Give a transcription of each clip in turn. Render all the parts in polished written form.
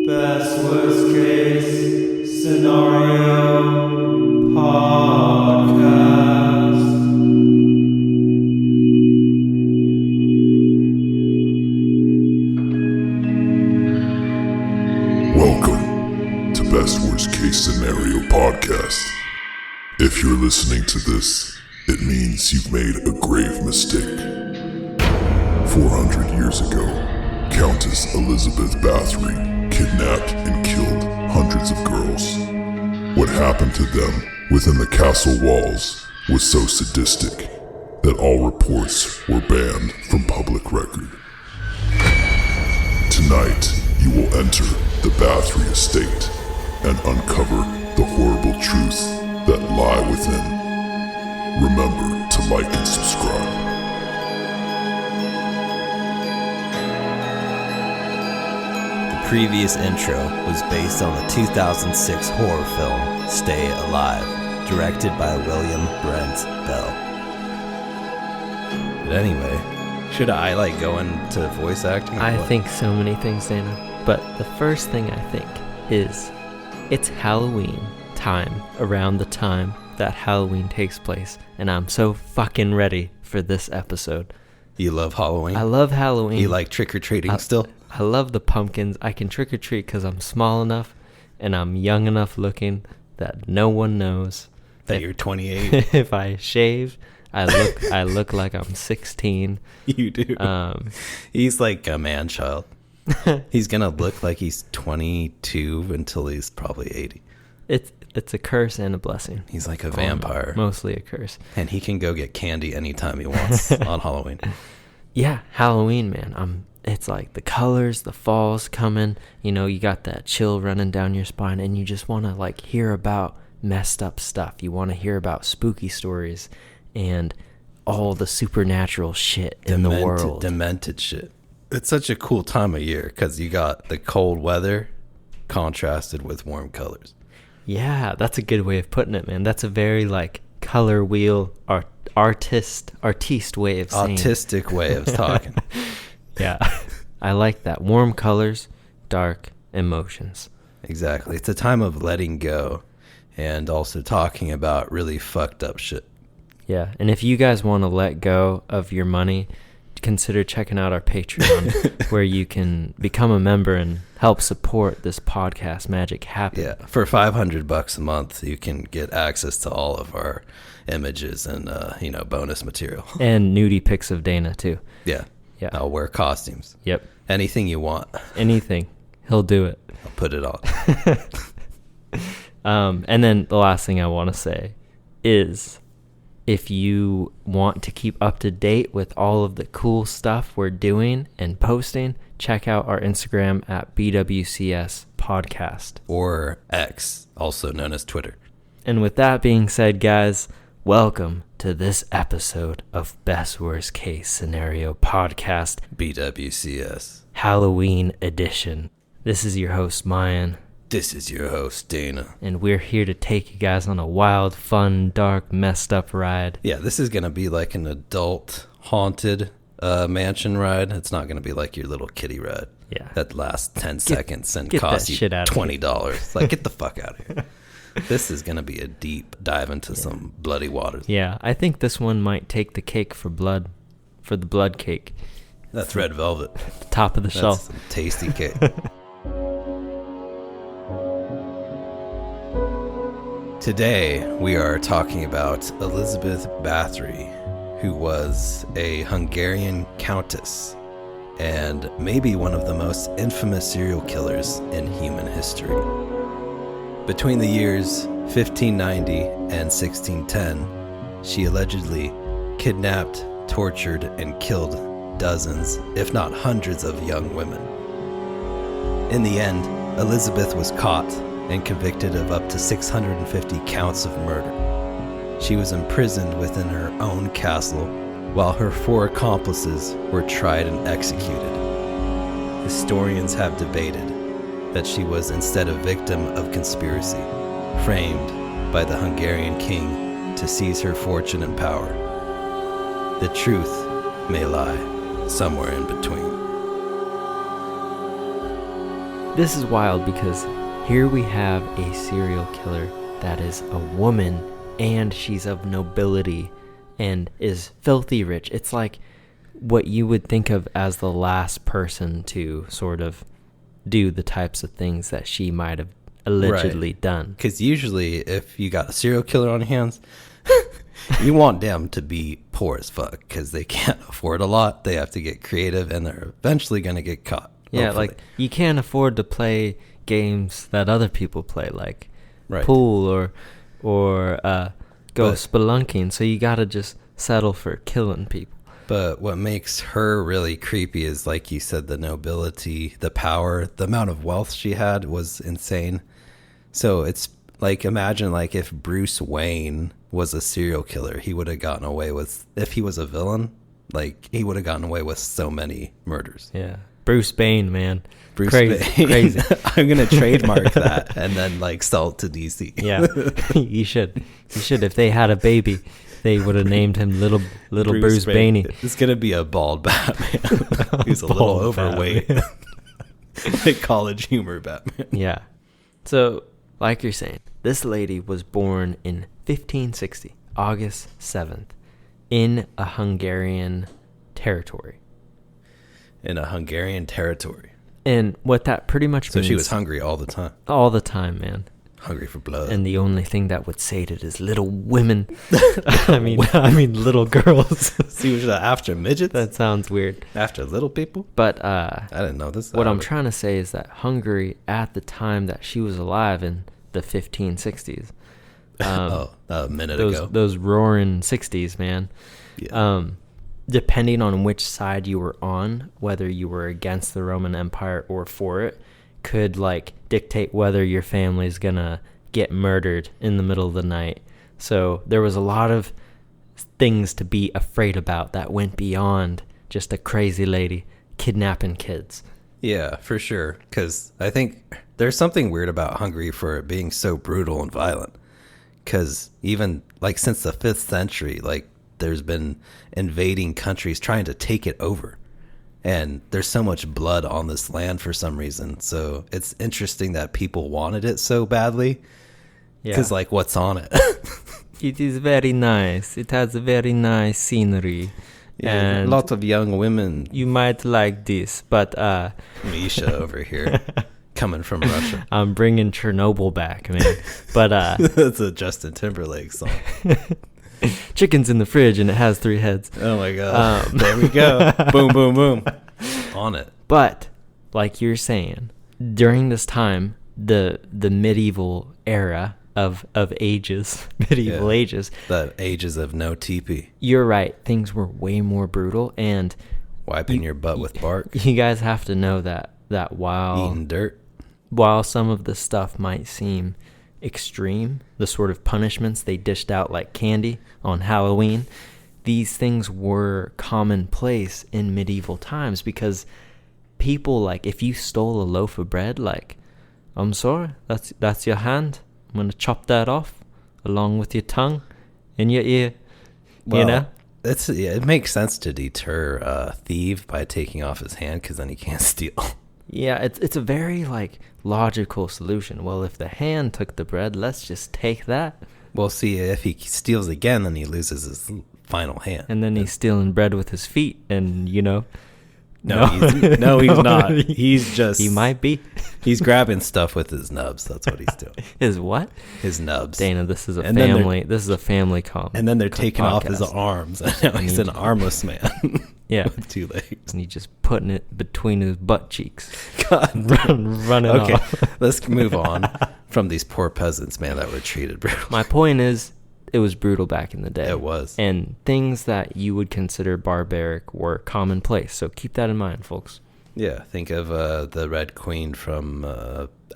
Best worst case scenario podcast. Welcome to Best Worst Case Scenario Podcast. If you're listening to this, it means you've made a grave mistake. 400 years ago, Countess Elizabeth Bathory kidnapped and killed hundreds of girls. What happened to them within the castle walls was so sadistic that all reports were banned from public record. Tonight, you will enter the Bathory estate and uncover the horrible truths that lie within. Remember to like and subscribe. The previous intro was based on the 2006 horror film Stay Alive, directed by William Brent Bell. But anyway, should I go into voice acting? I think so many things, Dana. But the first thing I think is it's Halloween time, around the time that Halloween takes place, and I'm so fucking ready for this episode. You love Halloween? I love Halloween. You like trick-or-treating still? I love the pumpkins. I can trick-or-treat because I'm small enough and I'm young enough looking that no one knows that you're 28. If I shave, I look like I'm 16. You do. He's like a man-child. He's gonna look like he's 22 until he's probably 80. It's a curse and a blessing. He's like a vampire. Mostly a curse. And he can go get candy anytime he wants on Halloween. Yeah, Halloween, man. It's like the colors, the fall's coming. You know, you got that chill running down your spine, and you just want to hear about messed up stuff. You want to hear about spooky stories and all the supernatural shit in the world. Demented shit. It's such a cool time of year because you got the cold weather contrasted with warm colors. Yeah, that's a good way of putting it, man. That's a very color wheel artiste way of saying. Autistic way of talking. Yeah, I like that. Warm colors, dark emotions. Exactly. It's a time of letting go and also talking about really fucked up shit. Yeah, and if you guys want to let go of your money, consider checking out our Patreon where you can become a member and help support this podcast magic happen. Yeah, for $500 a month, you can get access to all of our images and bonus material. And nudie pics of Dana too. Yeah. Yeah. I'll wear costumes. Yep. Anything you want. Anything. He'll do it. I'll put it on. And then the last thing I want to say is if you want to keep up to date with all of the cool stuff we're doing and posting, check out our Instagram at BWCS Podcast. Or X, also known as Twitter. And with that being said, guys, welcome to this episode of Best Worst Case Scenario Podcast, BWCS Halloween Edition. This is your host, Mayan. This is your host, Dana. And we're here to take you guys on a wild, fun, dark, messed up ride. Yeah, this is going to be like an adult haunted mansion ride. It's not going to be like your little kiddie ride. Yeah. That lasts 10 seconds and costs you $20. Get the fuck out of here. This is going to be a deep dive into some bloody waters. Yeah, I think this one might take the cake for the blood cake. That's red velvet. At the top of the shelf. Some tasty cake. Today, we are talking about Elizabeth Bathory, who was a Hungarian countess and maybe one of the most infamous serial killers in human history. Between the years 1590 and 1610, she allegedly kidnapped, tortured, and killed dozens, if not hundreds, of young women. In the end, Elizabeth was caught and convicted of up to 650 counts of murder. She was imprisoned within her own castle, while her 4 accomplices were tried and executed. Historians have debated that she was instead a victim of conspiracy, framed by the Hungarian king to seize her fortune and power. The truth may lie somewhere in between. This is wild because here we have a serial killer that is a woman and she's of nobility and is filthy rich. It's like what you would think of as the last person to sort of do the types of things that she might have allegedly done. Because usually if you got a serial killer on your hands, you want them to be poor as fuck because they can't afford a lot. They have to get creative and they're eventually going to get caught. Yeah, hopefully. like you can't afford to play games that other people play, like Right. pool or go spelunking. So you got to just settle for killing people. But what makes her really creepy is, like you said, the nobility, the power, the amount of wealth she had was insane. So it's like, imagine like if Bruce Wayne was a serial killer, he would have gotten away with, if he was a villain, like he would have gotten away with so many murders. Yeah. Bruce Bane, man. Bruce Crazy. Wayne. Crazy. I'm going to trademark that and then like sell it to DC. Yeah. You should. You should. If they had a baby, they would have named him little Bruce Baney. It's going to be a bald Batman. He's a little Bald overweight. Like college humor Batman. Yeah. So, like you're saying, this lady was born in 1560, August 7th, in a Hungarian territory. In a Hungarian territory. And what that pretty much So means... she was hungry all the time. all the time, man. Hungry for blood. And the only thing that would sate it is little women. I mean little girls. See, was that after midgets? That sounds weird. After little people? But I didn't know this. what I'm trying to say is that Hungary, at the time that she was alive in the 1560s, a minute ago. those roaring 60s, man. Yeah. Depending on which side you were on, whether you were against the Roman Empire or for it, could like dictate whether your family's gonna get murdered in the middle of the night. So there was a lot of things to be afraid about that went beyond just a crazy lady kidnapping kids. Yeah, for sure. Because I think there's something weird about Hungary for it being so brutal and violent. Because even like since the 5th century, like there's been invading countries trying to take it over. And there's so much blood on this land for some reason. So it's interesting that people wanted it so badly. Because, like, what's on it? It is very nice. It has a very nice scenery. Yeah, And lots of young women. you might like this, but Misha over here, coming from Russia. I'm bringing Chernobyl back, man. But That's a Justin Timberlake song. chicken's in the fridge and it has 3 heads. Oh, my God. There we go. Boom, boom, boom. On it. But like you're saying, during this time, the medieval era of ages, medieval ages, The ages of no teepee. you're right, things were way more brutal. And Wiping your butt with bark. you guys have to know that Eating dirt. while some of the stuff might seem extreme, the sort of punishments they dished out like candy on Halloween, these things were commonplace in medieval times, because people, like, if you stole a loaf of bread, like, I'm sorry, that's your hand, I'm gonna chop that off along with your tongue and your ear. You know, It makes sense to deter a thief by taking off his hand, because then he can't steal. yeah, it's a very like logical solution. Well, if the hand took the bread, let's just take that. Well, see, if he steals again, then he loses his final hand. And then he's stealing bread with his feet, and No, he's not. He's just... He might be. He's grabbing stuff with his nubs. That's what he's doing. His what? His nubs. Dana, this is a And then they're- family. This is a family comment. And then they're taking off his podcast. arms. And now he's an armless man. Yeah. With 2 legs. And he's just putting it between his butt cheeks. God. Running Okay, off. let's move on from these poor peasants, man, that were treated brutally. My point is, it was brutal back in the day. It was. And things that you would consider barbaric were commonplace. So keep that in mind, folks. Yeah, think of the Red Queen from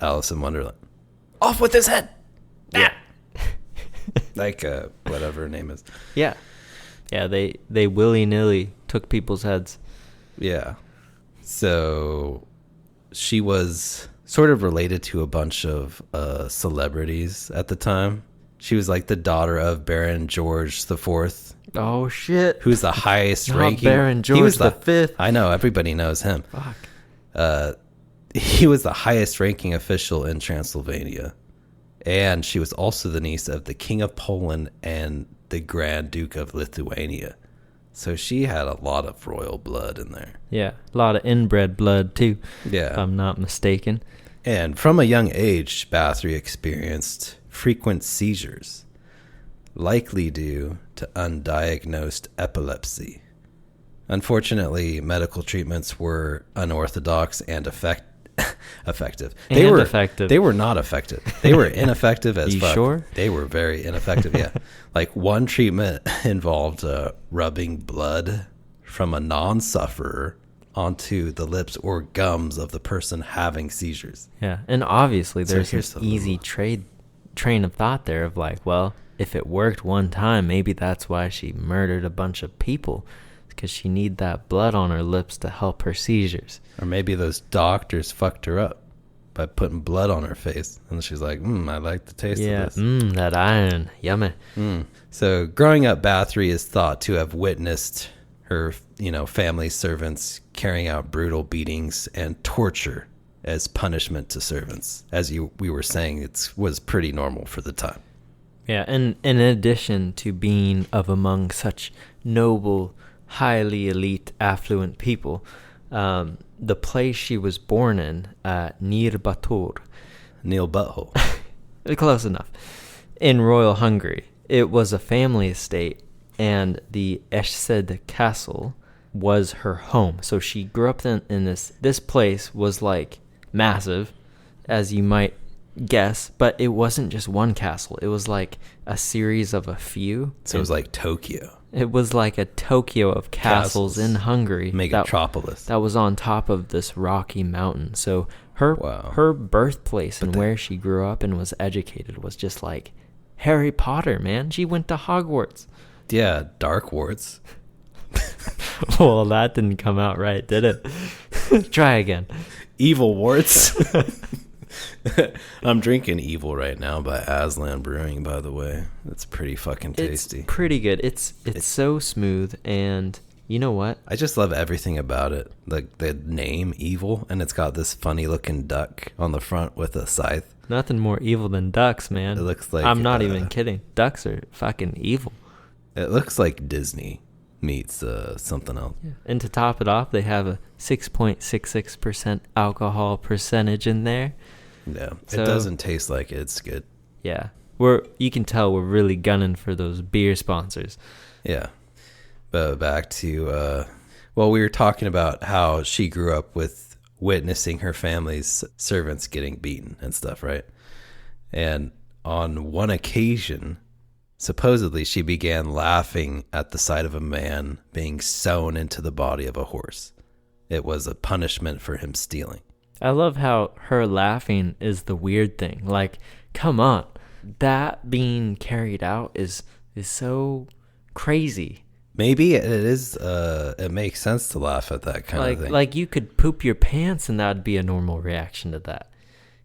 Alice in Wonderland. Off with his head! Yeah. Like, whatever her name is. Yeah. Yeah, they willy-nilly took people's heads. Yeah. So she was sort of related to a bunch of celebrities at the time. She was like the daughter of Baron George IV, Oh, shit. who's the highest Not ranking. Baron He George was V. I know, everybody knows him. Fuck. he was the highest ranking official in Transylvania. And she was also the niece of the King of Poland and the Grand Duke of Lithuania. So she had a lot of royal blood in there. Yeah, a lot of inbred blood too, Yeah. if I'm not mistaken. And from a young age, Bathory experienced frequent seizures, likely due to undiagnosed epilepsy. Unfortunately, medical treatments were unorthodox and effective. Effective. They were not effective. They were ineffective as You fuck. sure? They were very ineffective, yeah. Like one treatment involved rubbing blood from a non-sufferer onto the lips or gums of the person having seizures. Yeah, and obviously So there's here's this the easy train of thought there of like, well, if it worked one time, maybe that's why she murdered a bunch of people, because she need that blood on her lips to help her seizures. Or maybe those doctors fucked her up by putting blood on her face. And she's like, I like the taste of this. That iron, yummy. So growing up, Bathory is thought to have witnessed her, family servants carrying out brutal beatings and torture as punishment to servants. As we were saying, it was pretty normal for the time. Yeah, and in addition to being of among such noble, highly elite, affluent people, the place she was born in, Near Batur, Neil Butthole. close enough, in Royal Hungary. It was a family estate, and the Esched Castle was her home. So she grew up in this place was like massive, as you might guess, but it wasn't just one castle. It was like a series of a few. So it was like Tokyo. It was like a Tokyo of castles in Hungary. Megatropolis. That was on top of this rocky mountain. So her birthplace and where she grew up and was educated was just like Harry Potter, man. She went to Hogwarts. Yeah, Dark Warts. Well, that didn't come out right, did it? Try again. Evil Warts. I'm drinking Evil right now by Aslan Brewing, by the way. It's pretty fucking tasty. It's pretty good. It's so smooth, and you know what? I just love everything about it. Like the name Evil, and it's got this funny looking duck on the front with a scythe. Nothing more evil than ducks, man. It looks like I'm not even kidding. Ducks are fucking evil. It looks like Disney meets something else. Yeah. And to top it off, they have a 6.66% alcohol percentage in there. Yeah, So, it doesn't taste like it. It's good. Yeah, you can tell we're really gunning for those beer sponsors. Yeah, but back to we were talking about how she grew up with witnessing her family's servants getting beaten and stuff, right? And on one occasion, supposedly she began laughing at the sight of a man being sewn into the body of a horse. It was a punishment for him stealing. I love how her laughing is the weird thing. Like, come on. That being carried out is so crazy. Maybe it is, it makes sense to laugh at that kind of thing. Like you could poop your pants and that'd be a normal reaction to that.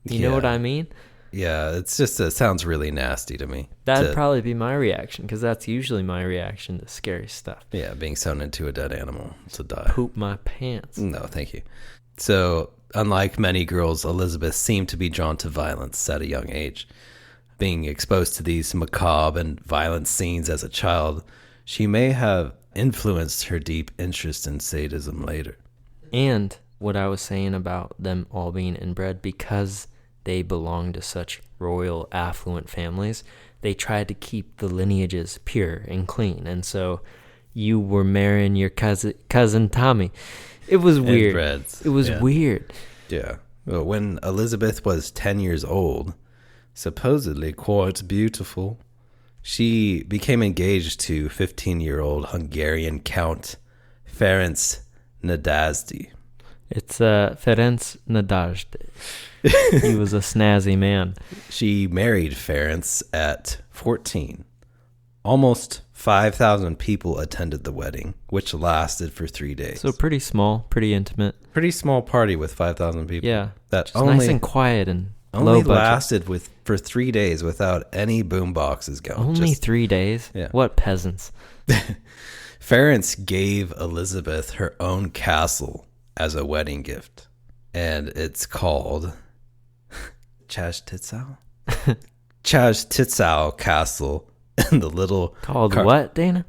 You know what I mean? Yeah, it's just, it sounds really nasty to me. That'd probably be my reaction, because that's usually my reaction to scary stuff. Yeah, being sewn into a dead animal to die. Poop my pants. No, thank you. So, unlike many girls, Elizabeth seemed to be drawn to violence at a young age. Being exposed to these macabre and violent scenes as a child, she may have influenced her deep interest in sadism later. And what I was saying about them all being inbred, because they belonged to such royal, affluent families, they tried to keep the lineages pure and clean. And so you were marrying your cousin Tommy. It was weird. Inbreds. It was weird. Yeah. Well, when Elizabeth was 10 years old, supposedly quite beautiful, she became engaged to 15-year-old Hungarian Count Ferenc Nadasdy. It's Ferenc Nadasdy. He was a snazzy man. She married Ferenc at 14. Almost 5,000 people attended the wedding, which lasted for 3 days. So pretty small, pretty intimate. Pretty small party with 5,000 people. Yeah. That just nice and quiet and only low budget. lasted for 3 days without any boom boxes going. Only 3 days? Yeah. What peasants. Ferenc gave Elizabeth her own castle as a wedding gift. and it's called Chajtitzow? Chajtitzow Castle in the little... Called what, Dana?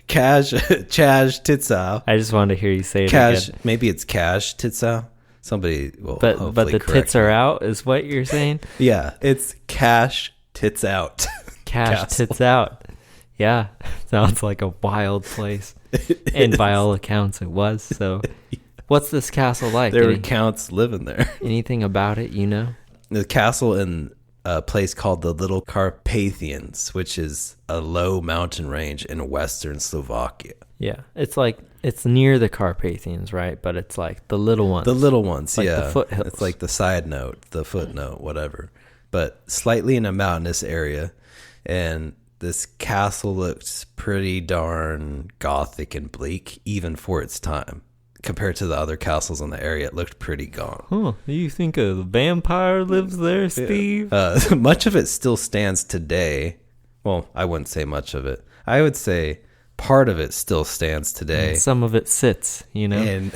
Chajtitzow. I just wanted to hear you say it again. Maybe it's Chajtitzow. Somebody will But the tits me. are out is what you're saying? Yeah, it's cash tits out. Cash Castle. tits out. Yeah, sounds like a wild place. And by all accounts, it was. So, what's this castle like? There were counts living there. Anything about it, you know? The castle in a place called the Little Carpathians, which is a low mountain range in western Slovakia. Yeah, it's like it's near the Carpathians, right? But it's like the little ones. The little ones, like yeah. the foothills. It's like the side note, the footnote, whatever. But slightly in a mountainous area. And this castle looks pretty darn gothic and bleak, even for its time. Compared to the other castles in the area, it looked pretty gone. Huh, you think a vampire lives there, Steve? Much of it still stands today. Well, I wouldn't say much of it. I would say part of it still stands today. And some of it sits, you know? And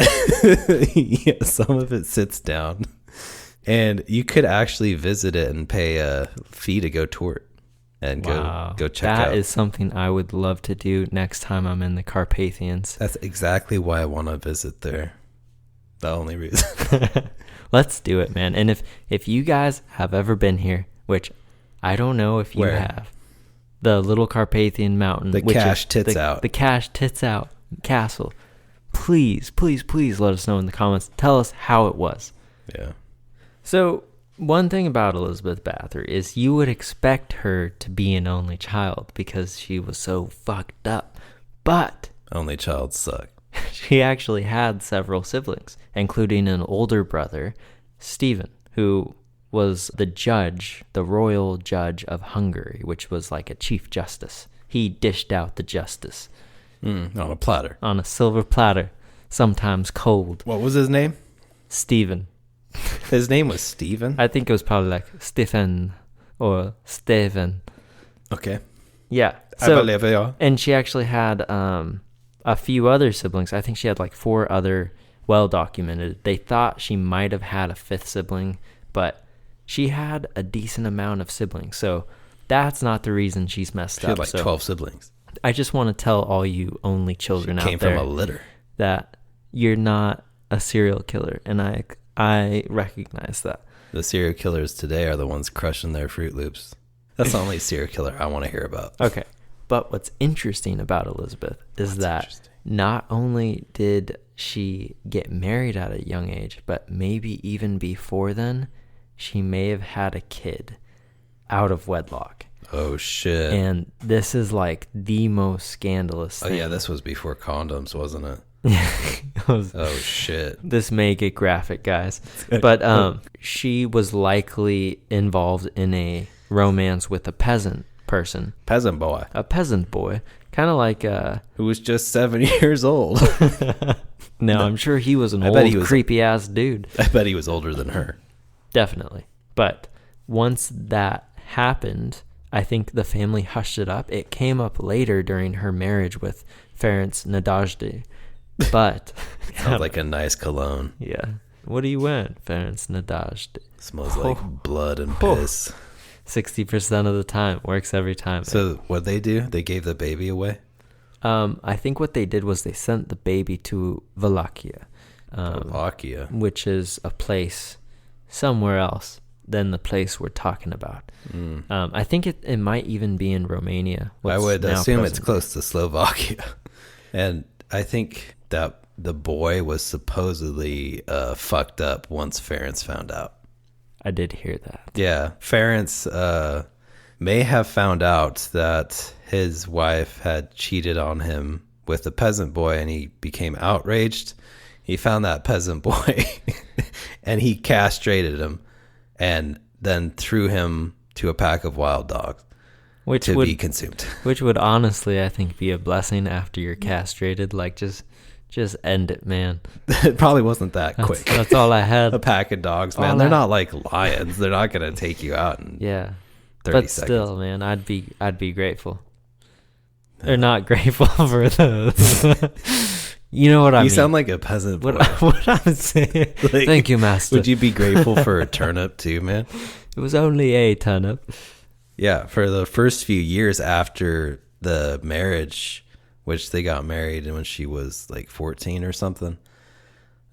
yeah, some of it sits down. And you could actually visit it and pay a fee to go tour it. And go check out. That is something I would love to do next time I'm in the Carpathians. That's exactly why I want to visit there. The only reason. Let's do it, man. And if you guys have ever been here, which I don't know if you have, the Little Carpathian Mountain. The Cash Tits Out. The Cash Tits Out Castle. Please, please, please let us know in the comments. Tell us how it was. Yeah. So... one thing about Elizabeth Bathory is you would expect her to be an only child because she was so fucked up. But only child suck. She actually had several siblings, including an older brother, Stephen, who was the judge, the royal judge of Hungary, which was like a chief justice. He dished out the justice. On a platter. On a silver platter, sometimes cold. What was his name? Stephen. His name was Stephen? I think it was probably like Stephen or Steven. Okay. Yeah. I believe you. And she actually had a few other siblings. I think she had like 4 other well-documented. They thought she might have had a 5th sibling, but she had a decent amount of siblings. So that's not the reason she's messed up. She had like 12 siblings. I just want to tell all you only children out there. Came from a litter. That you're not a serial killer. And I recognize that. The serial killers today are the ones crushing their Fruit Loops. That's the only serial killer I want to hear about. Okay. But what's interesting about Elizabeth is that not only did she get married at a young age, but maybe even before then, she may have had a kid out of wedlock. Oh, shit. And this is like the most scandalous thing. Oh, yeah, this was before condoms, wasn't it? Oh, shit. This may get graphic, guys. But she was likely involved in a romance with a peasant person. Peasant boy. A peasant boy. Kind of like... who was just 7 years old. No, I'm sure he was an old, creepy-ass dude. I bet he was older than her. Definitely. But once that happened, I think the family hushed it up. It came up later during her marriage with Ferenc Nadasdy. But... Sounds like a nice cologne. Yeah. What do you want, Ferenc Nadasdy? Smells like blood and piss. 60% of the time. Works every time. So what'd they do? They gave the baby away? I think what they did was they sent the baby to Wallachia. Wallachia. Which is a place somewhere else than the place we're talking about. I think it might even be in Romania. I would assume it's close to Slovakia. And I think that the boy was supposedly fucked up once Ferenc found out. I did hear that. Yeah. Ferenc may have found out that his wife had cheated on him with a peasant boy, and he became outraged. He found that peasant boy and he castrated him and then threw him to a pack of wild dogs to be consumed. Which would honestly, I think, be a blessing after you're castrated. Like, just end it, man. It probably wasn't that quick. That's all I had. A pack of dogs, man. They're not like lions. They're not going to take you out in 30 but seconds. Still, man, I'd be grateful. They're not grateful for those. You know what I mean? You sound like a peasant boy. What I'm saying. Like, Thank you, master. Would you be grateful for a turnip too, man? It was only a turnip. Yeah, for the first few years after the marriage, which they got married when she was like 14 or something.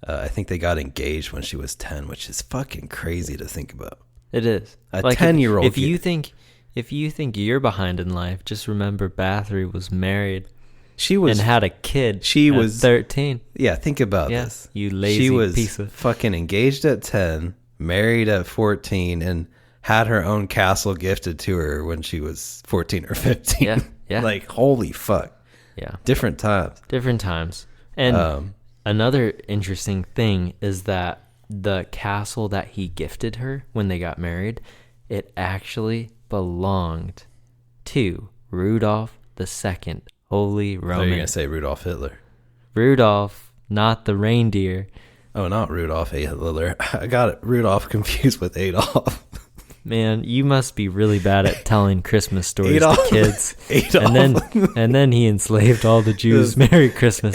I think they got engaged when she was 10, which is fucking crazy to think about. It is. A 10-year-old. If you think you're behind in life, just remember Bathory was married. She was and had a kid. She at was 13. Yeah, think about this. You lazy She was piece of fucking engaged at 10, married at 14, and had her own castle gifted to her when she was 14 or 15. Yeah. Like, holy fuck. Yeah. Different times. And another interesting thing is that the castle that he gifted her when they got married, it actually belonged to Rudolph II, Holy Roman. So you're going to say Rudolph Hitler. Rudolph, not the reindeer. Oh, not Rudolph Hitler. I got Rudolph confused with Adolf. Man, you must be really bad at telling Christmas stories Adolf. to kids. Adolf. And then he enslaved all the Jews. Merry Christmas.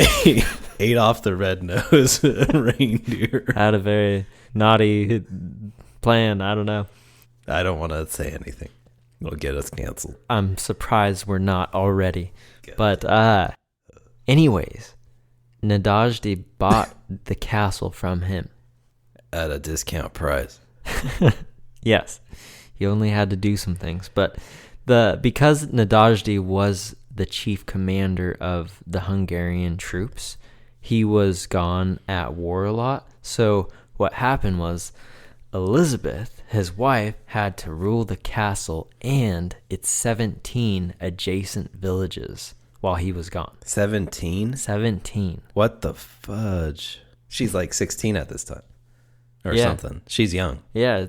Adolf the red-nosed reindeer. Had a very naughty plan. I don't know. I don't want to say anything. It'll get us canceled. I'm surprised we're not already. But anyways, Nadajdi bought the castle from him. At a discount price. Yes. He only had to do some things. But because Nadajdi was the chief commander of the Hungarian troops, he was gone at war a lot. So what happened was Elizabeth, his wife, had to rule the castle and its 17 adjacent villages while he was gone. 17? 17. What the fudge? She's like 16 at this time. Or Yeah. something. She's young. Yeah,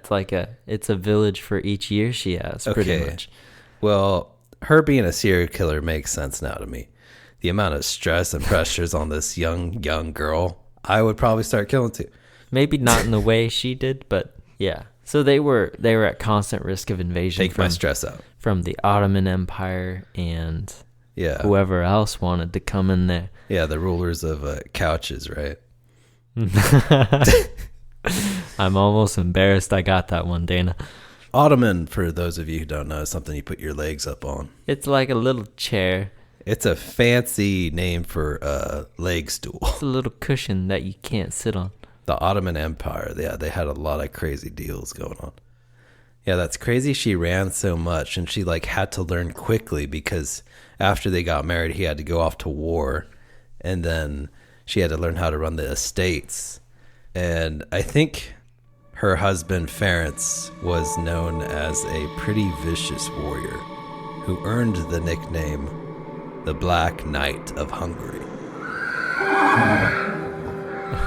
it's a village for each year she has, pretty much. Well, her being a serial killer makes sense now to me. The amount of stress and pressures on this young girl, I would probably start killing too. Maybe not in the way she did, but yeah. So they were at constant risk of invasion. Take my stress out. From the Ottoman Empire and Yeah. whoever else wanted to come in there. Yeah, the rulers of couches, right? I'm almost embarrassed I got that one, Dana. Ottoman, for those of you who don't know, is something you put your legs up on. It's like a little chair. It's a fancy name for a leg stool. It's a little cushion that you can't sit on. The Ottoman Empire, yeah, they had a lot of crazy deals going on. Yeah, that's crazy. She ran so much, and she like had to learn quickly because after they got married, he had to go off to war, and then she had to learn how to run the estates. And I think her husband, Ferenc, was known as a pretty vicious warrior who earned the nickname the Black Knight of Hungary.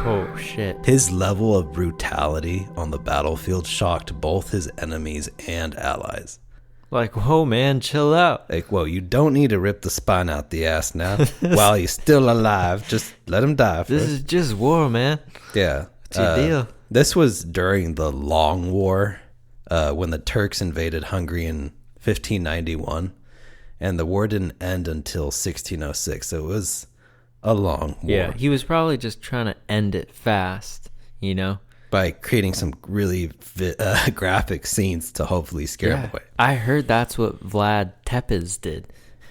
Oh, shit. His level of brutality on the battlefield shocked both his enemies and allies. Like, whoa, man, chill out. Like, whoa, you don't need to rip the spine out the ass now. While he's still alive, just let him die first. This is just war, man. Yeah. What's your deal? This was during the Long War, when the Turks invaded Hungary in 1591, and the war didn't end until 1606, so it was a long war. Yeah, he was probably just trying to end it fast, you know? By creating some really graphic scenes to hopefully scare him away. I heard that's what Vlad Tepes did.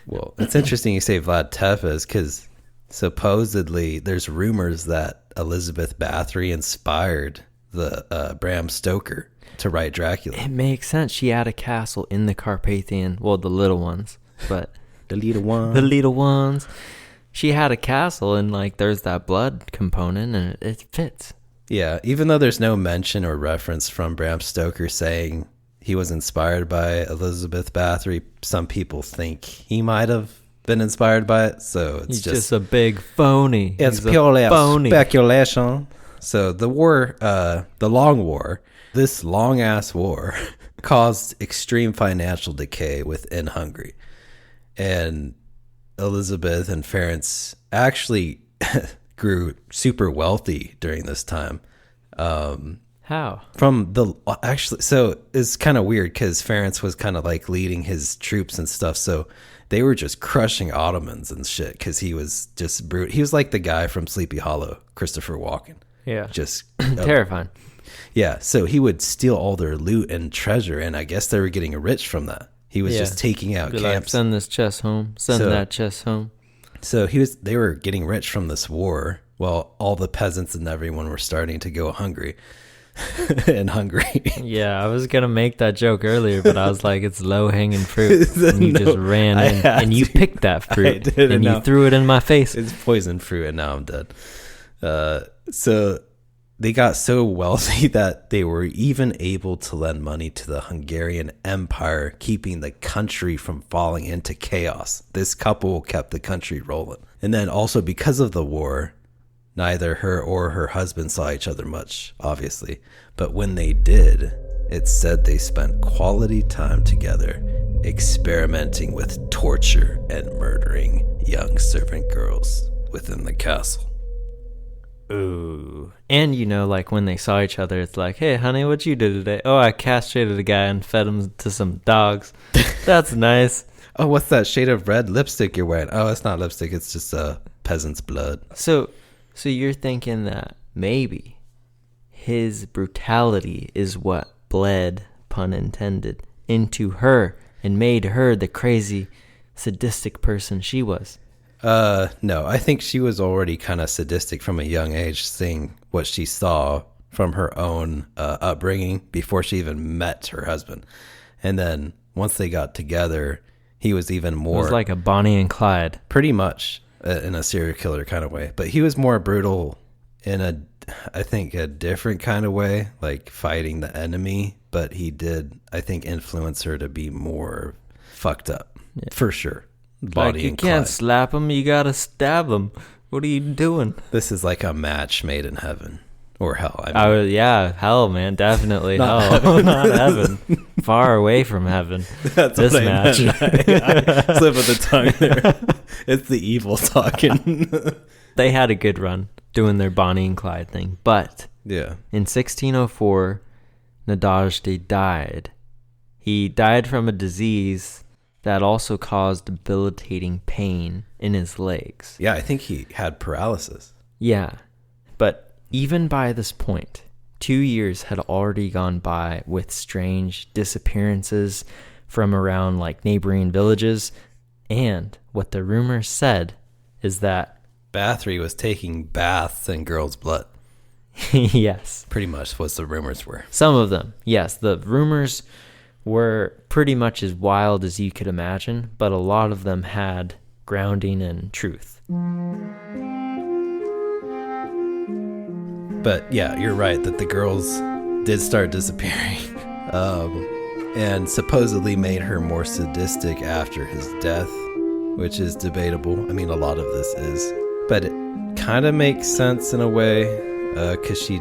Well, it's interesting you say Vlad Tepes because supposedly there's rumors that Elizabeth Bathory inspired the Bram Stoker to write Dracula. It makes sense. She had a castle in the Carpathian, well, the little ones, but The little one. the little ones. She had a castle, and like there's that blood component, and it fits. Yeah, even though there's no mention or reference from Bram Stoker saying he was inspired by Elizabeth Bathory, some people think he might have been inspired by it. So it's He's just a big phony. It's He's a purely phony. speculation. So the war, the Long War, this long ass war caused extreme financial decay within Hungary. And Elizabeth and Ferenc actually grew super wealthy during this time. How? Actually, so it's kind of weird because Ferenc was kind of like leading his troops and stuff. So they were just crushing Ottomans and shit because he was just brute. He was like the guy from Sleepy Hollow, Christopher Walken. Yeah. Just Terrifying. Yeah. So he would steal all their loot and treasure. And I guess they were getting rich from that. He was just taking out Be camps. like, send this chest home. Send that chest home. So they were getting rich from this war while all the peasants and everyone were starting to go hungry. And hungry. Yeah, I was gonna make that joke earlier, but I was like, it's low hanging fruit. And you just ran in and you picked that fruit and you threw it in my face. It's poison fruit, and now I'm dead. So they got so wealthy that they were even able to lend money to the Hungarian Empire, keeping the country from falling into chaos. This couple kept the country rolling. And then also because of the war, neither her or her husband saw each other much, obviously. But when they did, it's said they spent quality time together, experimenting with torture and murdering young servant girls within the castle. Ooh. And like when they saw each other, it's like, hey, honey, what you do today? Oh, I castrated a guy and fed him to some dogs. That's nice. Oh, what's that shade of red lipstick you're wearing? Oh, it's not lipstick. It's just peasant's blood. So you're thinking that maybe his brutality is what bled, pun intended, into her and made her the crazy, sadistic person she was. No, I think she was already kind of sadistic from a young age, seeing what she saw from her own upbringing before she even met her husband. And then once they got together, he was even more... It was like a Bonnie and Clyde. Pretty much. In a serial killer kind of way, but he was more brutal in I think a different kind of way, like fighting the enemy. But he did, I think, influence her to be more fucked up, for sure. Like, you can't slap him, you gotta stab him. What are you doing? This is like a match made in heaven or hell. Yeah, hell, man, definitely hell, not heaven. Far away from heaven. That's this what match. I slip of the tongue there. It's the evil talking. They had a good run doing their Bonnie and Clyde thing, but in 1604, Nadezhdy died. He died from a disease that also caused debilitating pain in his legs. Yeah, I think he had paralysis. Yeah, but even by this point, 2 years had already gone by with strange disappearances from around like neighboring villages. And what the rumors said is that Bathory was taking baths in girls' blood. Yes. Pretty much what the rumors were. Some of them, yes. The rumors were pretty much as wild as you could imagine, but a lot of them had grounding in truth. But yeah, you're right that the girls did start disappearing, and supposedly made her more sadistic after his death, which is debatable. I mean, a lot of this is, but it kind of makes sense in a way, because she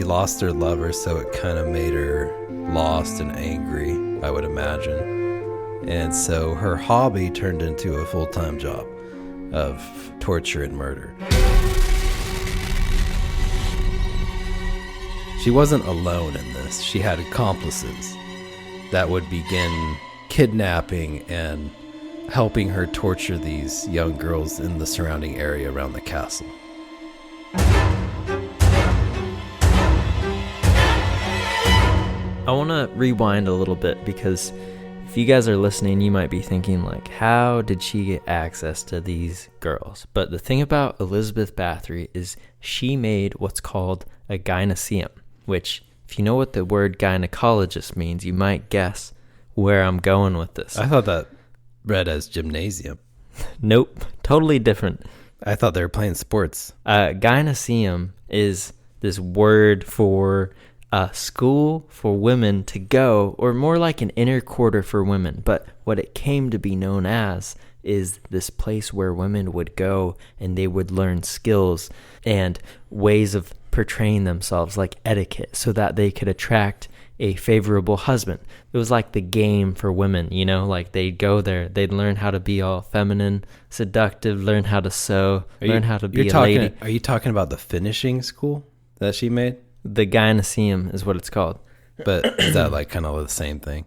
lost her lover, so it kind of made her lost and angry, I would imagine. And so her hobby turned into a full-time job of torture and murder. She wasn't alone in this. She had accomplices that would begin kidnapping and helping her torture these young girls in the surrounding area around the castle. I want to rewind a little bit, because if you guys are listening, you might be thinking, like, how did she get access to these girls? But the thing about Elizabeth Bathory is she made what's called a gynoecium, which, if you know what the word gynecologist means, you might guess where I'm going with this. I thought that read as gymnasium. Nope, totally different. I thought they were playing sports. Gynoecium is this word for a school for women to go, or more like an inner quarter for women. But what it came to be known as is this place where women would go and they would learn skills and ways of portraying themselves, like etiquette, so that they could attract a favorable husband. It was like the game for women, like they'd go there, they'd learn how to be all feminine, seductive, learn how to sew, learn how to be a lady. Are you talking about the finishing school that she made? The gynoecium is what it's called. But is that like kind of the same thing?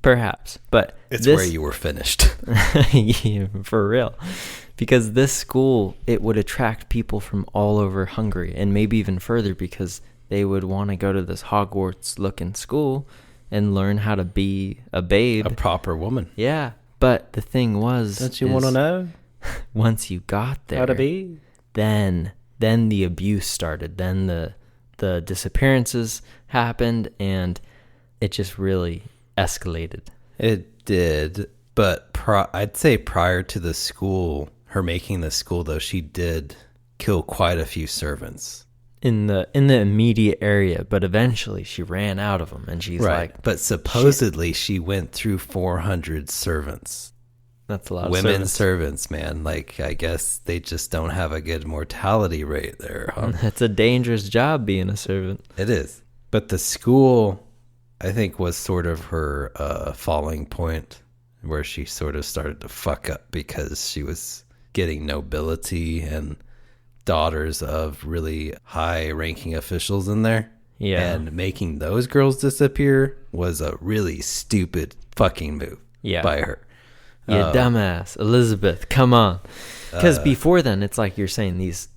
Perhaps, but It's where you were finished. Yeah, for real. Because this school, it would attract people from all over Hungary and maybe even further, because they would want to go to this Hogwarts-looking school and learn how to be a babe. A proper woman. Yeah, but the thing was... Don't you want to know? Once you got there... How to be? Then the abuse started. Then the disappearances happened, and it just really escalated. It did, but I'd say prior to the school, her making the school, though, she did kill quite a few servants in the immediate area, but eventually she ran out of them, and she's like... But supposedly she went through 400 servants. That's a lot of women servants, man. Like, I guess they just don't have a good mortality rate there, huh? It's a dangerous job being a servant. It is. But the school, I think, was sort of her falling point, where she sort of started to fuck up because she was getting nobility and daughters of really high-ranking officials in there. Yeah. And making those girls disappear was a really stupid fucking move by her. You dumbass. Elizabeth, come on. Because before then, it's like you're saying these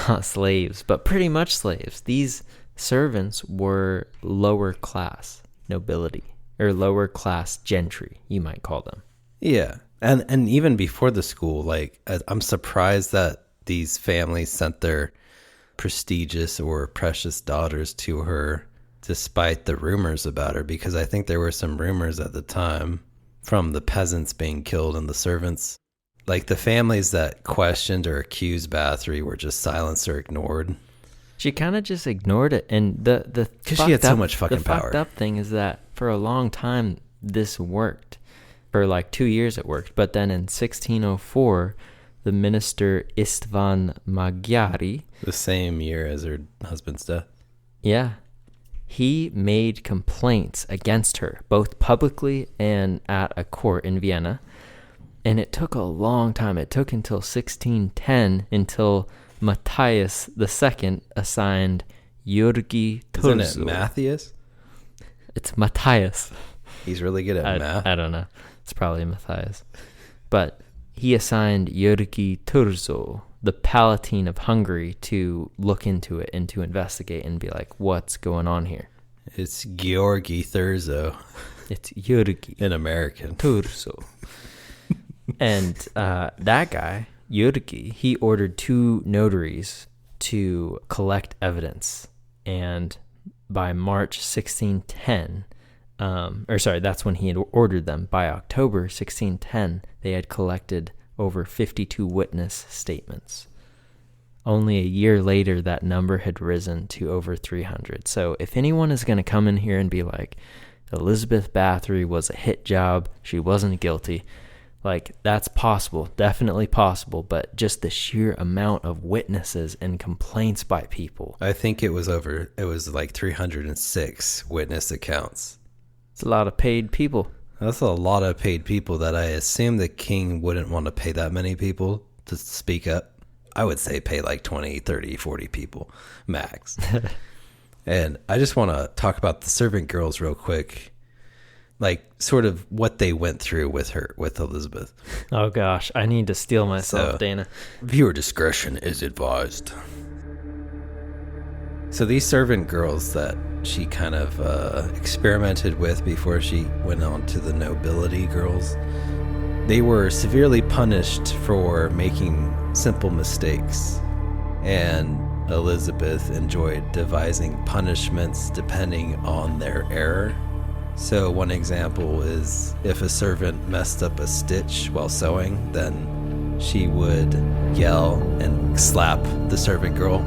not slaves, but pretty much slaves. These servants were lower class nobility, or lower class gentry, you might call them. Yeah. And even before the school, like, I'm surprised that these families sent their prestigious or precious daughters to her despite the rumors about her, because I think there were some rumors at the time from the peasants being killed and the servants. Like, the families that questioned or accused Bathory were just silenced or ignored. She kind of just ignored it, and because she had so much fucking power. The fucked up thing is that for a long time this worked. For like 2 years it worked, but then in 1604, the minister István Magyari, the same year as her husband's death, he made complaints against her, both publicly and at a court in Vienna. And it took a long time. It took until 1610 until Matthias II assigned Jurgi Turzo. Isn't it Matthias? It's Matthias. He's really good at math. I don't know. It's probably Matthias. But he assigned Jurgi Turzo, the Palatine of Hungary, to look into it and to investigate and be like, what's going on here? It's Georgi Thurzo. It's Jurgi. In American. Turzo. And that guy, Jurgi, he ordered 2 notaries to collect evidence. And by March 1610, that's when he had ordered them. By October 1610, they had collected over 52 witness statements. Only a year later, that number had risen to over 300. So if anyone is going to come in here and be like, Elizabeth Bathory was a hit job, she wasn't guilty, like, that's possible, definitely possible, but just the sheer amount of witnesses and complaints by people. I think it was like 306 witness accounts. It's a lot of paid people. That's a lot of paid people that I assume the king wouldn't want to pay that many people to speak up. I would say pay like 20, 30, 40 people max. And I just want to talk about the servant girls real quick. Like, sort of what they went through with Elizabeth. Oh gosh, I need to steel myself, Dana. Viewer discretion is advised. So these servant girls that she kind of experimented with before she went on to the nobility girls, they were severely punished for making simple mistakes. And Elizabeth enjoyed devising punishments depending on their error. So one example is if a servant messed up a stitch while sewing, then she would yell and slap the servant girl,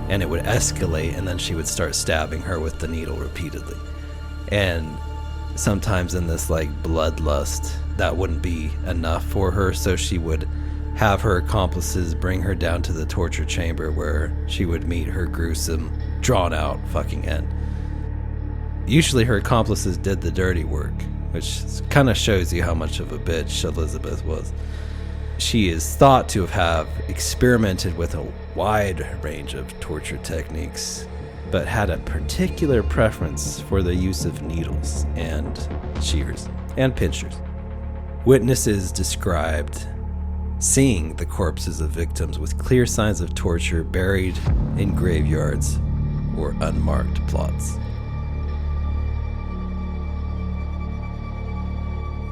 and it would escalate, and then she would start stabbing her with the needle repeatedly. And sometimes in this like bloodlust, that wouldn't be enough for her, so she would have her accomplices bring her down to the torture chamber where she would meet her gruesome, drawn out fucking end. Usually her accomplices did the dirty work, which kind of shows you how much of a bitch Elizabeth was. She is thought to have experimented with a wide range of torture techniques, but had a particular preference for the use of needles and shears and pinchers. Witnesses described seeing the corpses of victims with clear signs of torture buried in graveyards or unmarked plots.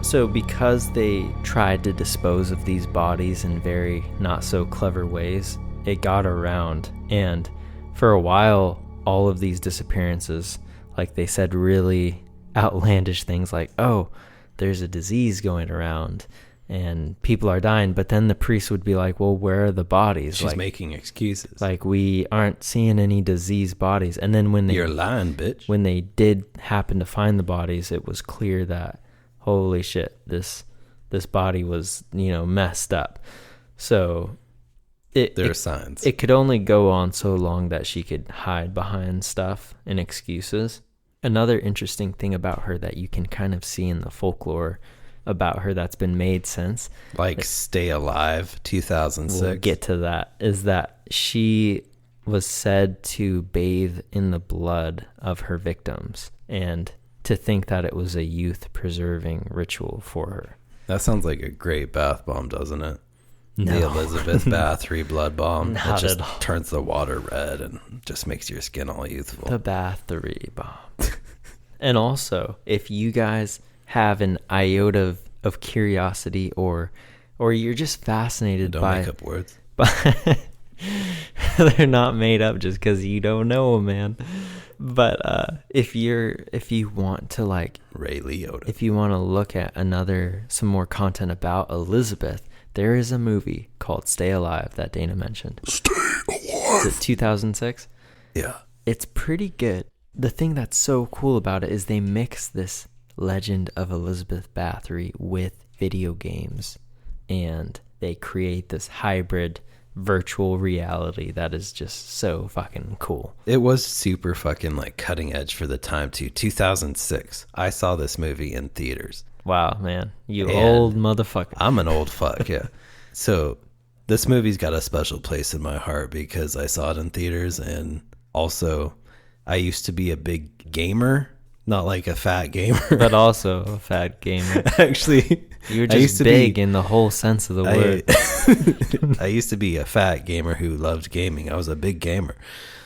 So because they tried to dispose of these bodies in very not so clever ways, it got around. And for a while, all of these disappearances, like they said really outlandish things like, oh, there's a disease going around and people are dying. But then the priest would be like, well, where are the bodies? She's like, making excuses. Like, we aren't seeing any diseased bodies. And then when they... You're lying, bitch. When they did happen to find the bodies, it was clear that, holy shit, this body was, messed up. So there are signs. It could only go on so long that she could hide behind stuff and excuses. Another interesting thing about her that you can kind of see in the folklore about her that's been made since, like Stay Alive 2006. We'll get to that, is that she was said to bathe in the blood of her victims and to think that it was a youth-preserving ritual for her. That sounds like a great bath bomb, doesn't it? No. The Elizabeth Bathory blood bomb. Not it just at all. turns the water red and just makes your skin all youthful. The Bathory bomb. And also, if you guys have an iota of curiosity or you're just fascinated Don't by... make up words. But they're not made up just because you don't know them, man. But if you want to Ray Liotta, if you want to look at some more content about Elizabeth, there is a movie called Stay Alive that Dana mentioned. Stay alive. Is it 2006? Yeah. It's pretty good. The thing that's so cool about it is they mix this legend of Elizabeth Bathory with video games, and they create this hybrid virtual reality that is just so fucking cool. It was super fucking cutting edge for the time too. 2006. I saw this movie in theaters. Wow, man. Old motherfucker. I'm an old fuck, yeah. So this movie's got a special place in my heart because I saw it in theaters, and also I used to be a big gamer. Not like a fat gamer. But also a fat gamer. Actually, you're just big in the whole sense of the word. I used to be a fat gamer who loved gaming. I was a big gamer.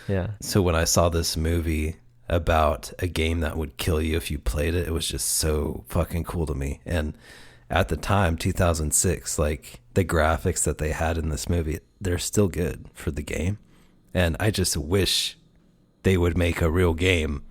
Yeah. So when I saw this movie about a game that would kill you if you played it, it was just so fucking cool to me. And at the time, 2006, the graphics that they had in this movie, they're still good for the game. And I just wish they would make a real game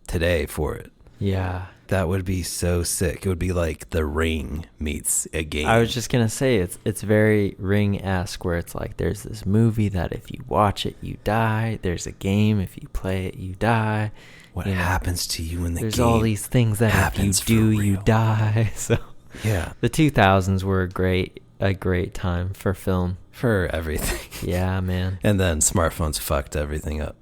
today for it. Yeah. That would be so sick. It would be like The Ring meets a game. I was just going to say, it's very Ring-esque, where it's there's this movie that if you watch it, you die. There's a game, if you play it, you die. What happens to you in the game? There's all these things that if you do, you die. So yeah. The 2000s were a great time for film. For everything. Yeah, man. And then smartphones fucked everything up.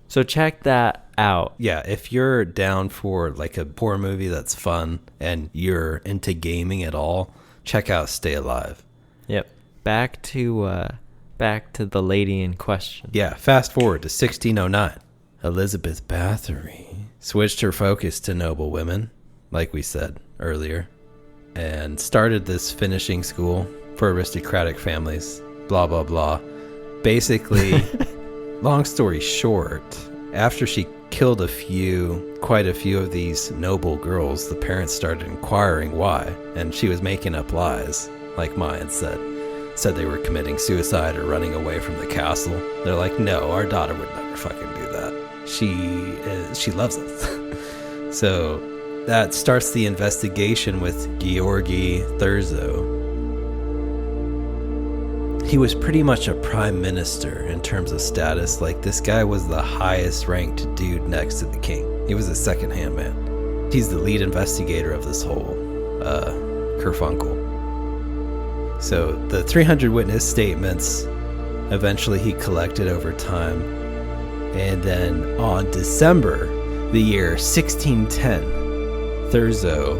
So check that out. Yeah, if you're down for a horror movie that's fun and you're into gaming at all, check out Stay Alive. Yep. Back to the lady in question. Yeah, fast forward to 1609. Elizabeth Bathory switched her focus to noble women, like we said earlier, and started this finishing school for aristocratic families, blah, blah, blah. Basically... Long story short, after she killed quite a few of these noble girls, the parents started inquiring why, and she was making up lies, like Mayan said. Said they were committing suicide or running away from the castle. They're like, no, our daughter would never fucking do that. She loves us. So that starts the investigation with Georgi Thurzo. He was pretty much a prime minister in terms of status. This guy was the highest ranked dude next to the king. He was a second-hand man. He's the lead investigator of this whole kerfunkel. So the 300 witness statements, eventually he collected over time. And then on December the year 1610, Thurzo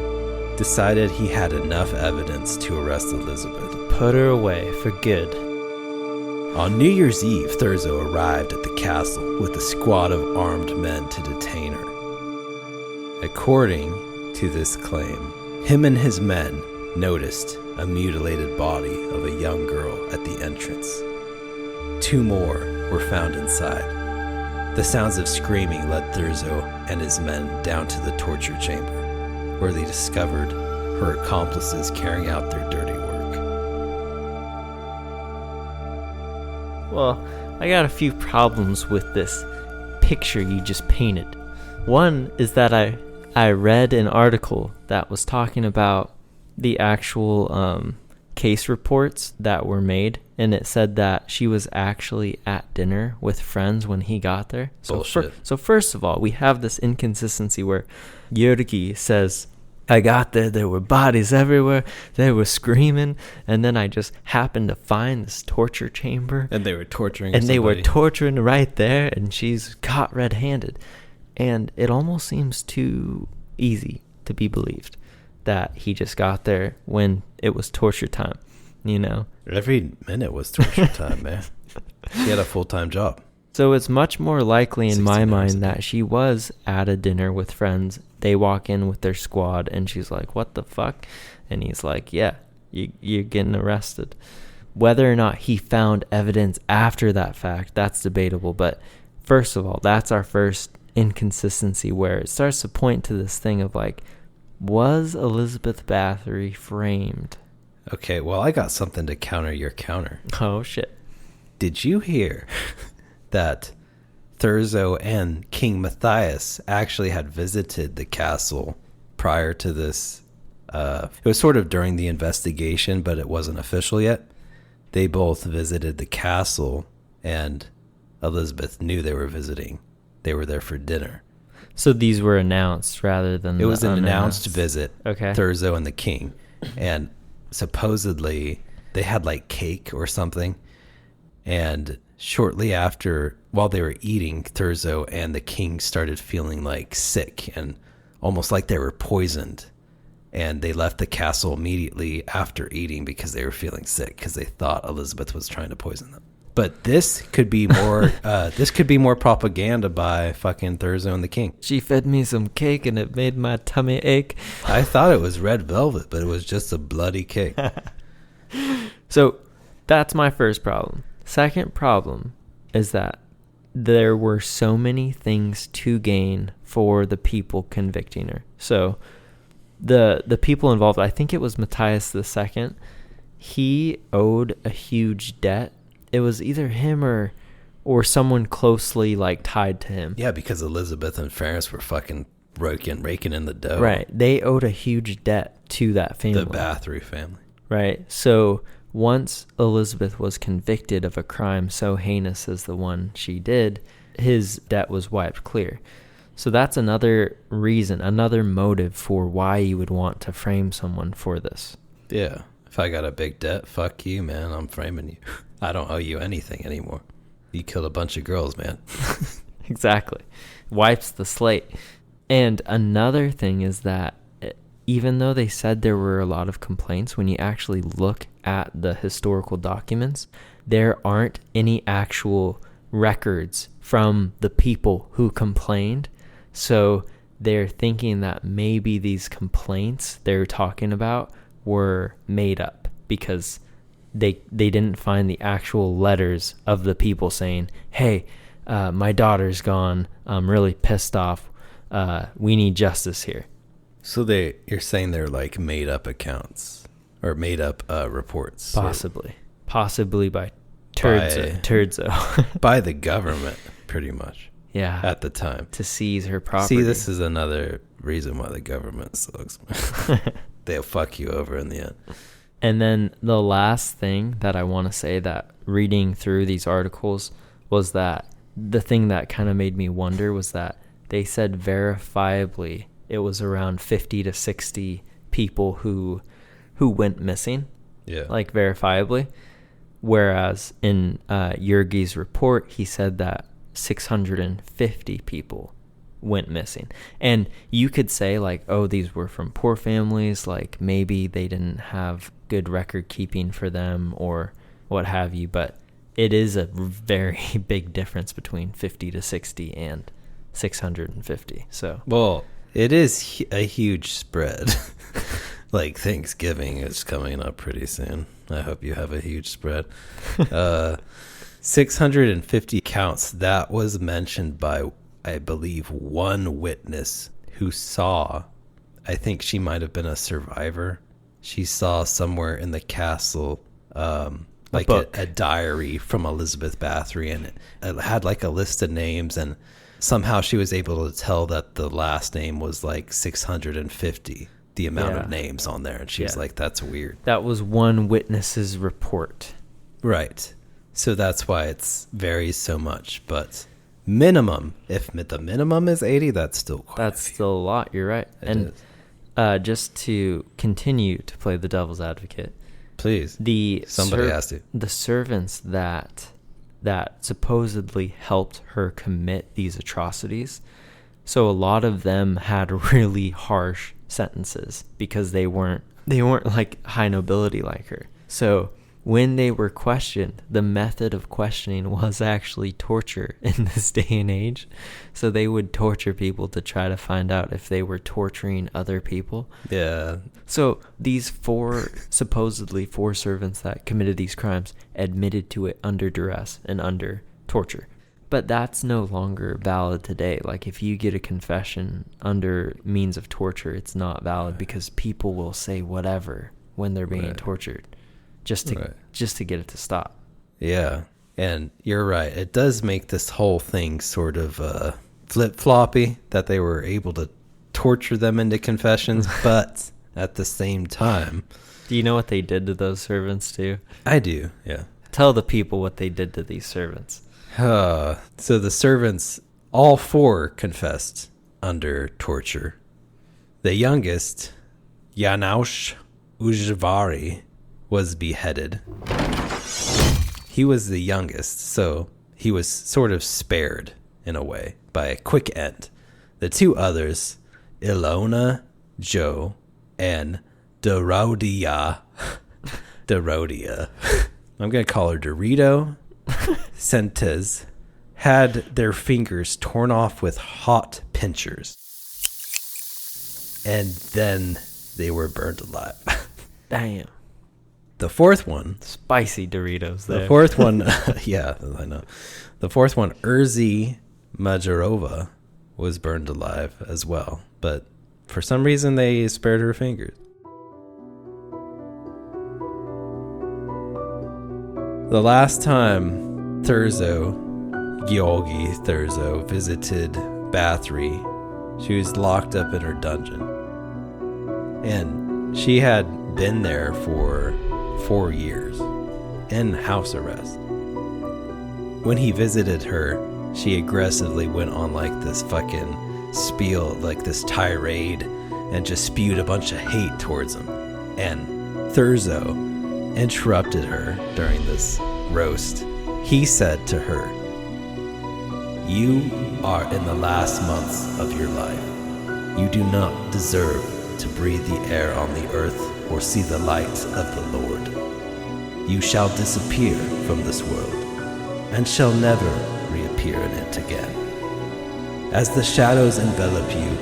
decided he had enough evidence to arrest Elizabeth. Put her away for good. On New Year's Eve, Thurzo arrived at the castle with a squad of armed men to detain her. According to this claim, him and his men noticed a mutilated body of a young girl at the entrance. 2 more were found inside. The sounds of screaming led Thurzo and his men down to the torture chamber, where they discovered her accomplices carrying out their dirty work. Well, I got a few problems with this picture you just painted. One is that I read an article that was talking about the actual case reports that were made, and it said that she was actually at dinner with friends when he got there. Bullshit. So first of all, we have this inconsistency where Jurgi says, I got there were bodies everywhere, they were screaming, and then I just happened to find this torture chamber. And they were torturing And somebody. they were torturing right there, and she's caught red-handed. And it almost seems too easy to be believed that he just got there when it was torture time, you know? Every minute was torture time, man. She had a full-time job. So it's much more likely in 16 my hours a mind day. that she was at a dinner with friends. They walk in with their squad, and she's like, what the fuck? And he's like, yeah, you're getting arrested. Whether or not he found evidence after that fact, that's debatable. But first of all, that's our first inconsistency, where it starts to point to this thing of like, was Elizabeth Bathory framed? Okay, well, I got something to counter your counter. Oh, shit. Did you hear that Thurzo and King Matthias actually had visited the castle prior to this? It was sort of during the investigation, but it wasn't official yet. They both visited the castle, and Elizabeth knew they were visiting. They were there for dinner. So these were announced rather than It was an announced unannounced visit. Okay. Thurzo and the king. And supposedly they had like cake or something. And shortly after, while they were eating, Thurzo and the king started feeling like sick and almost like they were poisoned. And they left the castle immediately after eating because they were feeling sick, because they thought Elizabeth was trying to poison them. But this could be more more propaganda by fucking Thurzo and the king. She fed me some cake and it made my tummy ache. I thought it was red velvet, but it was just a bloody cake. So that's my first problem. Second problem is that there were so many things to gain for the people convicting her. So the people involved, I think it was Matthias II, he owed a huge debt. It was either him or someone closely like tied to him. Yeah, because Elizabeth and Ferris were fucking raking in the dough. Right. They owed a huge debt to that family. The Bathory family. Right. So once Elizabeth was convicted of a crime so heinous as the one she did, his debt was wiped clear. So that's another reason, another motive for why you would want to frame someone for this. Yeah. If I got a big debt, fuck you, man. I'm framing you. I don't owe you anything anymore. You killed a bunch of girls, man. Exactly. Wipes the slate. And another thing is that even though they said there were a lot of complaints, when you actually look at the historical documents, there aren't any actual records from the people who complained. So they're thinking that maybe these complaints they're talking about were made up because they didn't find the actual letters of the people saying, hey, my daughter's gone. I'm really pissed off. We need justice here. So you're saying they're like made up accounts or made up reports? Possibly by Turdzo. By the government, pretty much. Yeah. At the time. To seize her property. See, this is another reason why the government sucks. They'll fuck you over in the end. And then the last thing that I want to say, that reading through these articles, was that the thing that kind of made me wonder was that they said verifiably it was around 50 to 60 people who went missing. Yeah. Like verifiably. Whereas in Jurgi's report, he said that 650 people went missing. And you could say like, oh, these were from poor families, like maybe they didn't have good record keeping for them or what have you, but it is a very big difference between 50 to 60 and 650. So, well, it is a huge spread. Like Thanksgiving is coming up pretty soon. I hope you have a huge spread. 650 counts. That was mentioned by, I believe, one witness who saw, I think she might have been a survivor. She saw somewhere in the castle like a diary from Elizabeth Bathory, and it had like a list of names, and somehow she was able to tell that the last name was like 650, the amount of names on there, and she was like, that's weird. That was one witness's report. Right. So that's why it varies so much, but minimum, if the minimum is 80, that's still quite That's still a lot, you're right. It is. Just to continue to play the devil's advocate, please, somebody has to. The servants that supposedly helped her commit these atrocities, so a lot of them had really harsh sentences because they weren't like high nobility like her. So when they were questioned, the method of questioning was actually torture in this day and age. So they would torture people to try to find out if they were torturing other people. Yeah. So these supposedly four servants that committed these crimes admitted to it under duress and under torture. But that's no longer valid today. Like if you get a confession under means of torture, it's not valid because people will say whatever when they're being tortured. Just to get it to stop. Yeah, and you're right. It does make this whole thing sort of flip-floppy that they were able to torture them into confessions, but at the same time... Do you know what they did to those servants too? I do, yeah. Tell the people what they did to these servants. So the servants, all four confessed under torture. The youngest, Janusz Ujvari, was beheaded. He was the youngest, so he was sort of spared in a way by a quick end. The two others, Ilona, Joe, and Dorodia, I'm going to call her Dorito, Sentes, had their fingers torn off with hot pincers. And then they were burned alive. Damn. The fourth one... Spicy Doritos there. The fourth one... yeah, I know. The fourth one, Urzi Majarova, was burned alive as well. But for some reason, they spared her fingers. The last time Georgi Thurzo, visited Bathory, she was locked up in her dungeon. And she had been there for 4 years in house arrest. When he visited her, she aggressively went on like this fucking spiel, like this tirade, and just spewed a bunch of hate towards him. And Thurzo interrupted her during this roast. He said to her, "You are in the last months of your life. You do not deserve to breathe the air on the earth or see the light of the Lord. You shall disappear from this world, and shall never reappear in it again. As the shadows envelop you,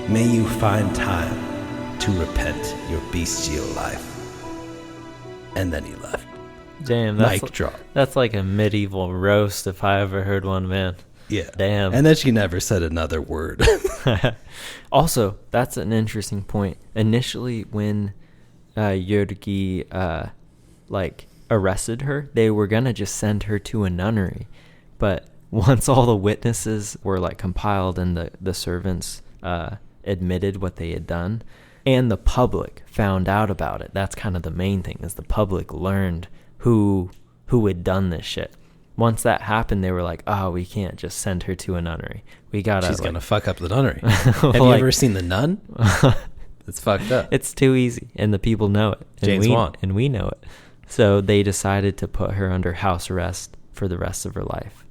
may you find time to repent your bestial life." And then he left. Damn, Mic drop. That's like a medieval roast if I ever heard one, man. Yeah. Damn. And then she never said another word. Also, that's an interesting point. Initially, when Georgi arrested her, they were gonna just send her to a nunnery. But once all the witnesses were like compiled and the servants admitted what they had done, and the public found out about it, that's kind of the main thing, is the public learned who had done this shit. Once that happened, they were like, "Oh, we can't just send her to a nunnery. We gotta." She's gonna fuck up the nunnery. Have you ever seen The Nun? It's fucked up. It's too easy, and the people know it. And we know it. So they decided to put her under house arrest for the rest of her life.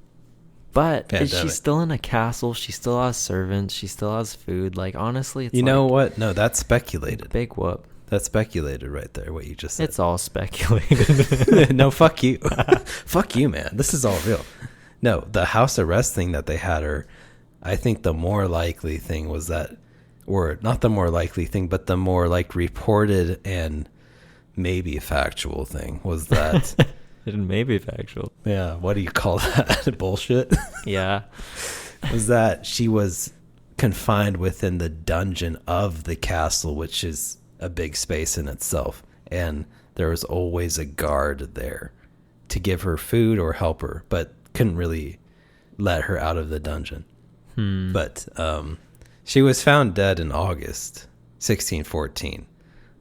But she's still in a castle. She still has servants. She still has food. Like, honestly, it's know what? No, that's speculated. Big whoop. That's speculated right there, what you just said. It's all speculated. No, fuck you. Fuck you, man. This is all real. No, the house arrest thing that they had her, I think the more likely thing was that, or not the more likely thing, but the more like reported and maybe factual thing was that. It may be factual. Yeah, what do you call that? Bullshit? Yeah. Was that she was confined within the dungeon of the castle, which is a big space in itself. And there was always a guard there to give her food or help her, but couldn't really let her out of the dungeon. But she was found dead in August 1614.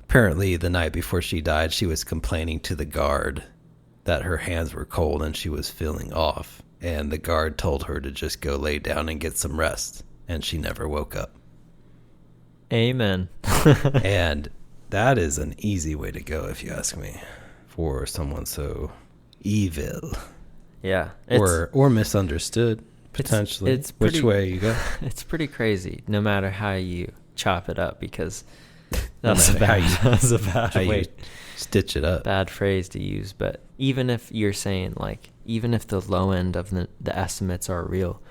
Apparently, the night before she died, she was complaining to the guard that her hands were cold and she was feeling off. And the guard told her to just go lay down and get some rest. And she never woke up. Amen. And that is an easy way to go, if you ask me, for someone so evil. Yeah. Or misunderstood, potentially. It's pretty, which way you go. It's pretty crazy, no matter how you chop it up, because No that's a matter bad, that's a bad how you way. Stitch it up. Bad phrase to use, but even if you're saying, like, even if the low end of the estimates are real,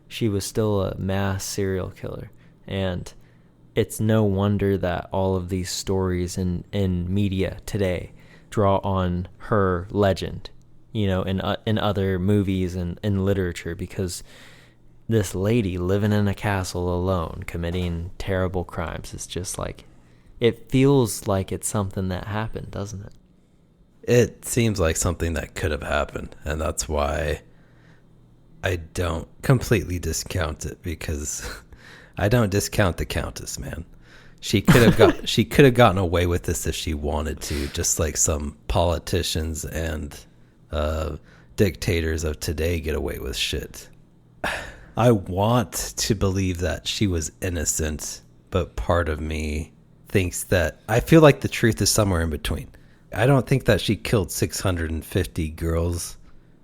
she was still a mass serial killer. And it's no wonder that all of these stories in media today draw on her legend, you know, in other movies and in literature, because this lady living in a castle alone, committing terrible crimes, is just like, it feels like it's something that happened, doesn't it? It seems like something that could have happened, and that's why I don't completely discount it, because I don't discount the Countess, man. She could have gotten away with this if she wanted to, just like some politicians and dictators of today get away with shit. I want to believe that she was innocent, but part of me thinks that I feel like the truth is somewhere in between. I don't think that she killed 650 girls,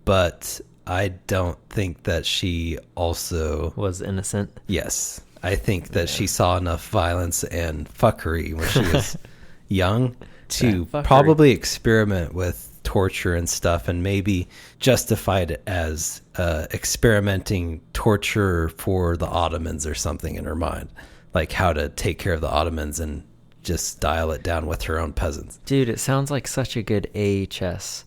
but I don't think that she also Was innocent. Yes. I think that she saw enough violence and fuckery when she was young to probably experiment with torture and stuff, and maybe justified it as experimenting torture for the Ottomans or something in her mind, like how to take care of the Ottomans and just dial it down with her own peasants. Dude, it sounds like such a good AHS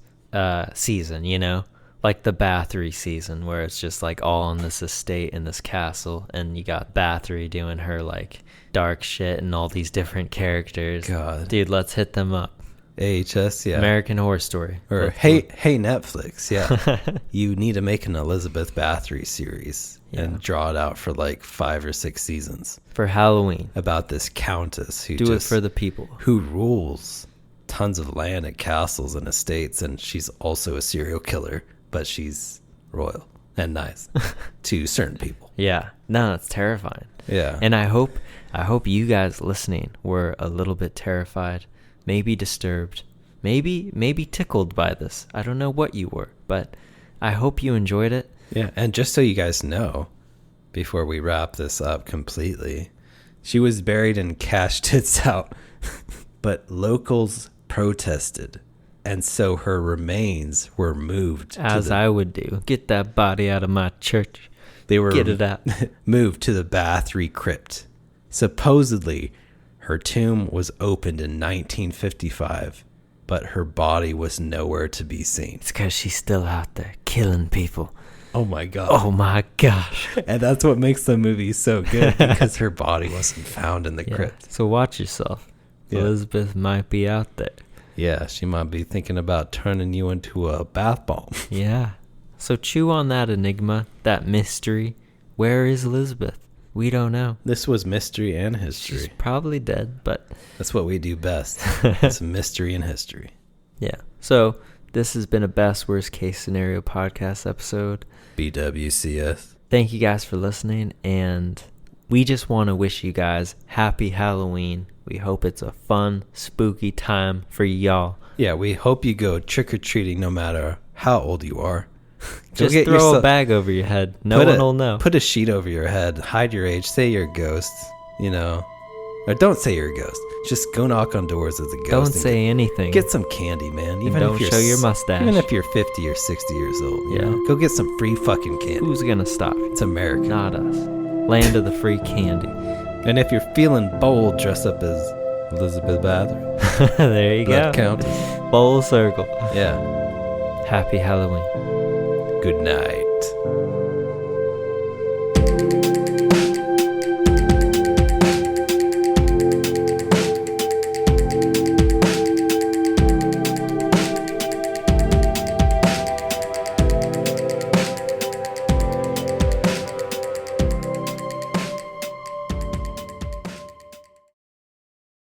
season, you know? Like the Bathory season, where it's just like all on this estate in this castle, and you got Bathory doing her like dark shit and all these different characters. God. Dude, let's hit them up. AHS, yeah. American Horror Story. Or hey Netflix, yeah. You need to make an Elizabeth Bathory series and draw it out for like 5 or 6 seasons. For Halloween. About this countess who Do it for the people. Who rules tons of land and castles and estates, and she's also a serial killer, but she's royal and nice to certain people. Yeah. No, it's terrifying. Yeah. And I hope you guys listening were a little bit terrified, maybe disturbed, maybe tickled by this. I don't know what you were, but I hope you enjoyed it. Yeah, and just so you guys know, before we wrap this up completely, she was buried and cashed tits out, but locals protested, and so her remains were moved. As I would do. Get that body out of my church. They were Get it out. moved to the Bathory crypt. Supposedly, her tomb was opened in 1955, but her body was nowhere to be seen. It's because she's still out there killing people. Oh my God. Oh my gosh. And that's what makes the movie so good, because her body wasn't found in the crypt. So watch yourself. Yeah. Elizabeth might be out there. Yeah, she might be thinking about turning you into a bath bomb. Yeah. So chew on that enigma, that mystery. Where is Elizabeth? We don't know. This was mystery and history. She's probably dead, but that's what we do best. It's mystery and history. Yeah. So this has been a best worst case scenario podcast episode. BWCS. Thank you guys for listening, and we just want to wish you guys happy Halloween. We hope it's a fun, spooky time for y'all. Yeah, we hope you go trick-or-treating no matter how old you are. Just throw a bag over your head. No one will know. Put a sheet over your head. Hide your age. Say you're a ghost. You know, Or don't say you're a ghost. Just go knock on doors as a ghost. Don't say anything. Get some candy, man. And don't show your mustache. Even if you're 50 or 60 years old. You know? Go get some free fucking candy. Who's gonna stop? It's America. Not us. Land of the free candy. And if you're feeling bold, dress up as Elizabeth Bathory. There you Blood go. Countess. Full circle. Yeah. Happy Halloween. Good night.